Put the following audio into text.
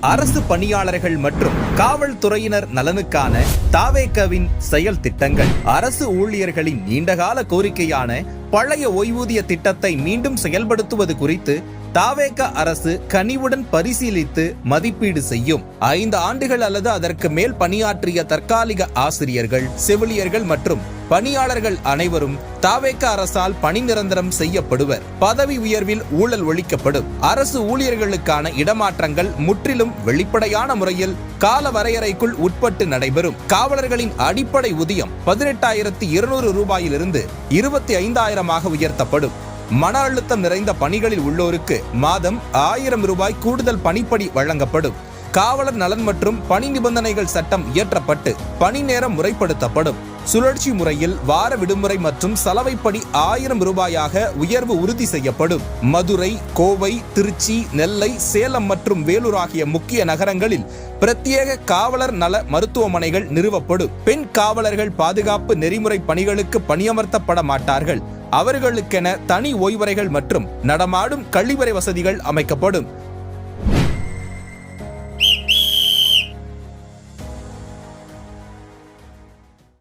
அரசு பணியாளர்கள் மற்றும் காவல்துறையினர் நலனுக்கான தாவேகவின் செயல் திட்டங்கள். அரசு ஊழியர்களின் நீண்டகால கோரிக்கையான பழைய ஓய்வூதிய திட்டத்தை மீண்டும் செயல்படுத்துவது குறித்து தாவேக அரசு கனிவுடன் பரிசீலித்து மதிப்பீடு செய்யும். 5 ஆண்டுகள் அல்லது அதற்கு மேல் பணியாற்றிய தற்காலிக ஆசிரியர்கள், செவிலியர்கள் மற்றும் பணியாளர்கள் அனைவரும் தாவேக அரசால் பணி நிரந்தரம் செய்யப்படுவர். பதவி உயர்வில் ஊழல் ஒழிக்கப்படும். அரசு ஊழியர்களுக்கான இடமாற்றங்கள் முற்றிலும் வெளிப்படையான முறையில் கால வரையறைக்குள் உட்பட்டு நடைபெறும். காவலர்களின் அடிப்படை ஊதியம் 18,200 ரூபாயிலிருந்து 25,000 உயர்த்தப்படும். மன அழுத்தம் நிறைந்த பணிகளில் உள்ளோருக்கு மாதம் 1000 ரூபாய் கூடுதல் பணிப்படி வழங்கப்படும். காவலர் நலன் மற்றும் பணி நிபந்தனைகள் சட்டம் இயற்றப்பட்டு பணி நேரம் முறைப்படுத்தப்படும். சுழற்சி முறையில் வார விடுமுறை மற்றும் சலவைப்படி 1000 ரூபாயாக உயர்வு உறுதி செய்யப்படும். மதுரை, கோவை, திருச்சி, நெல்லை, சேலம் மற்றும் வேலூர் ஆகிய முக்கிய நகரங்களில் பிரத்யேக காவலர் நல மருத்துவமனைகள் நிறுவப்படும். பெண் காவலர்கள் பாதுகாப்பு நெறிமுறை பணிகளுக்கு பணியமர்த்தப்பட மாட்டார்கள். அவர்களுக்கென தனி ஓய்வறைகள் மற்றும் நடமாடும் கழிவறை வசதிகள் அமைக்கப்படும்.